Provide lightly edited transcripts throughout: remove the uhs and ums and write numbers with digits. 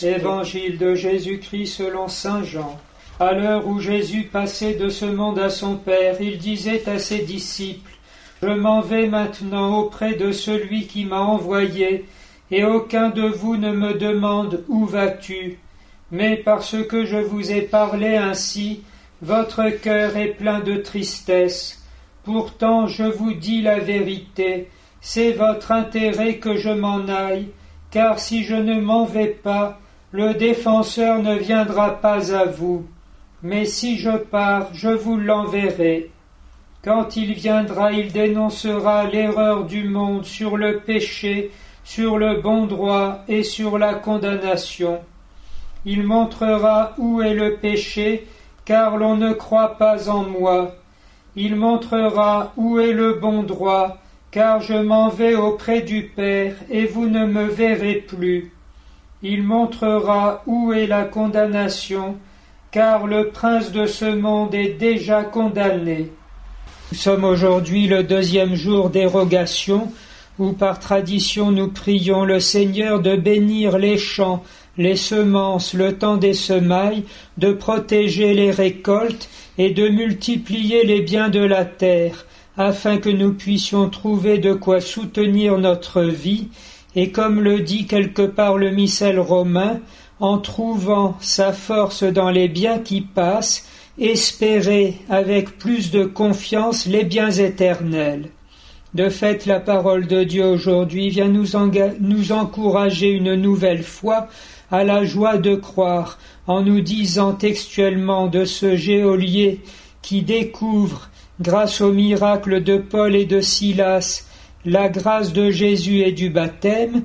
Évangile de Jésus-Christ selon saint Jean. À l'heure où Jésus passait de ce monde à son Père, il disait à ses disciples: Je m'en vais maintenant auprès de celui qui m'a envoyé, et aucun de vous ne me demande où vas-tu. Mais parce que je vous ai parlé ainsi, votre cœur est plein de tristesse. Pourtant, je vous dis la vérité, c'est votre intérêt que je m'en aille, car si je ne m'en vais pas, le défenseur ne viendra pas à vous. Mais si je pars, je vous l'enverrai. Quand il viendra, il dénoncera l'erreur du monde sur le péché, sur le bon droit et sur la condamnation. Il montrera où est le péché, car l'on ne croit pas en moi. Il montrera où est le bon droit, car je m'en vais auprès du Père, et vous ne me verrez plus. Il montrera où est la condamnation, car le prince de ce monde est déjà condamné. Nous sommes aujourd'hui le 2e jour d'érogation, où par tradition nous prions le Seigneur de bénir les champs, les semences, le temps des semailles, de protéger les récoltes et de multiplier les biens de la terre, afin que nous puissions trouver de quoi soutenir notre vie, et comme le dit quelque part le missel romain, en trouvant sa force dans les biens qui passent, espérer avec plus de confiance les biens éternels. De fait, la parole de Dieu aujourd'hui vient nous encourager une nouvelle fois à la joie de croire, en nous disant textuellement de ce geôlier qui découvre, grâce au miracle de Paul et de Silas, la grâce de Jésus et du baptême,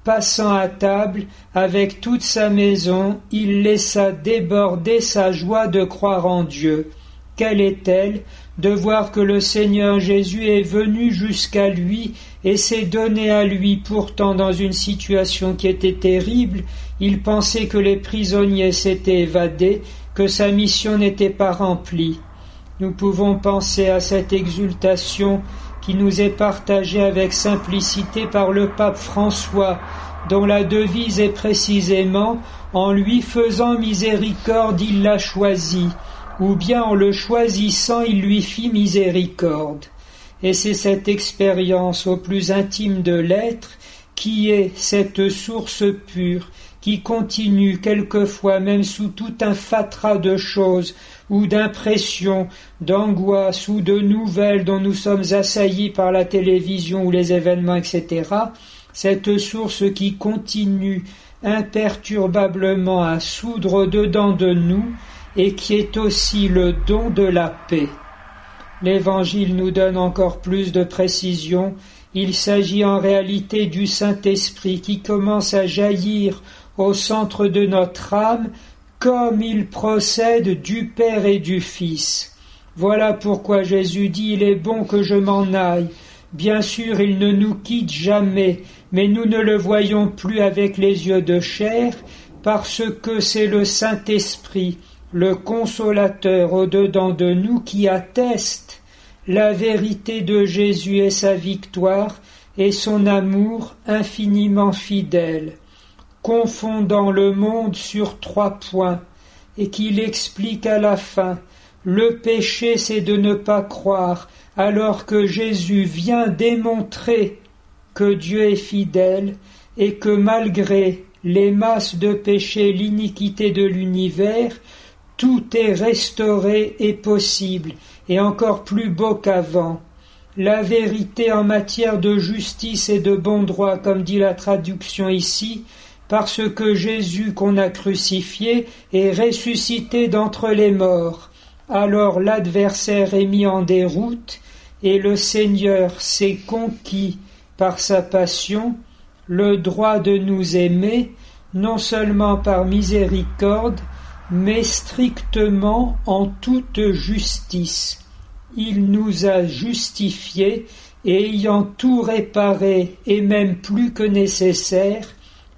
passant à table avec toute sa maison, il laissa déborder sa joie de croire en Dieu. Quelle est-elle? De voir que le Seigneur Jésus est venu jusqu'à lui et s'est donné à lui pourtant dans une situation qui était terrible. Il pensait que les prisonniers s'étaient évadés, que sa mission n'était pas remplie. Nous pouvons penser à cette exultation qui nous est partagée avec simplicité par le pape François, dont la devise est précisément « En lui faisant miséricorde, il l'a choisi », ou bien en le choisissant, il lui fit miséricorde. Et c'est cette expérience au plus intime de l'être qui est cette source pure, qui continue quelquefois même sous tout un fatras de choses, ou d'impressions, d'angoisses ou de nouvelles dont nous sommes assaillis par la télévision ou les événements, etc., cette source qui continue imperturbablement à soudre au-dedans de nous et qui est aussi le don de la paix. L'Évangile nous donne encore plus de précision. Il s'agit en réalité du Saint-Esprit qui commence à jaillir au centre de notre âme comme il procède du Père et du Fils. Voilà pourquoi Jésus dit « Il est bon que je m'en aille ». Bien sûr, il ne nous quitte jamais, mais nous ne le voyons plus avec les yeux de chair, parce que c'est le Saint-Esprit, le Consolateur au-dedans de nous qui atteste la vérité de Jésus et sa victoire et son amour infiniment fidèle, confondant le monde sur 3 points, et qu'il explique à la fin. Le péché, c'est de ne pas croire, alors que Jésus vient démontrer que Dieu est fidèle et que malgré les masses de péché, l'iniquité de l'univers, tout est restauré et possible, et encore plus beau qu'avant. La vérité en matière de justice et de bon droit, comme dit la traduction ici, parce que Jésus qu'on a crucifié est ressuscité d'entre les morts. Alors l'adversaire est mis en déroute, et le Seigneur s'est conquis par sa passion le droit de nous aimer, non seulement par miséricorde, mais strictement en toute justice. Il nous a justifiés, et ayant tout réparé, et même plus que nécessaire,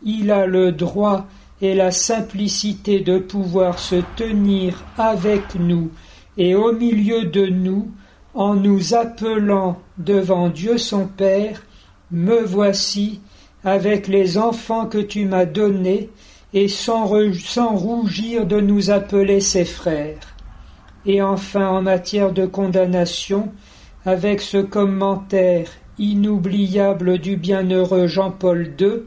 il a le droit et la simplicité de pouvoir se tenir avec nous et au milieu de nous, en nous appelant devant Dieu son Père, « Me voici, avec les enfants que tu m'as donnés, et sans rougir de nous appeler ses frères. Et enfin, en matière de condamnation, avec ce commentaire inoubliable du bienheureux Jean-Paul II,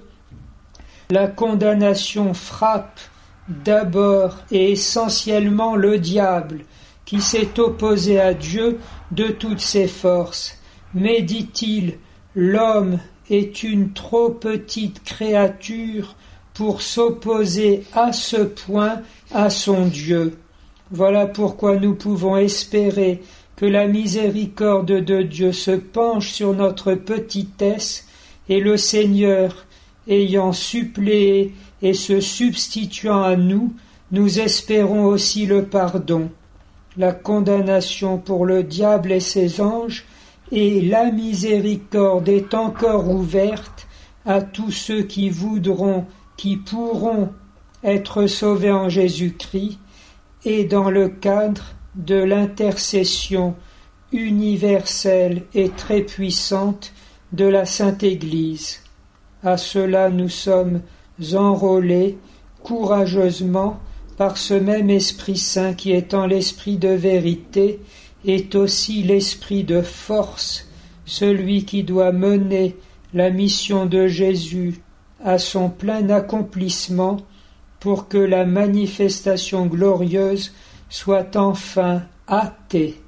la condamnation frappe d'abord et essentiellement le diable, qui s'est opposé à Dieu de toutes ses forces. Mais, dit-il, l'homme est une trop petite créature pour s'opposer à ce point à son Dieu. Voilà pourquoi nous pouvons espérer que la miséricorde de Dieu se penche sur notre petitesse, et le Seigneur, ayant suppléé et se substituant à nous, nous espérons aussi le pardon, la condamnation pour le diable et ses anges, et la miséricorde est encore ouverte à tous ceux qui voudront, qui pourront être sauvés en Jésus-Christ, et dans le cadre de l'intercession universelle et très puissante de la Sainte Église. À cela nous sommes enrôlés courageusement par ce même Esprit Saint qui, étant l'Esprit de vérité, est aussi l'Esprit de force, celui qui doit mener la mission de Jésus à son plein accomplissement pour que la manifestation glorieuse soit enfin hâtée.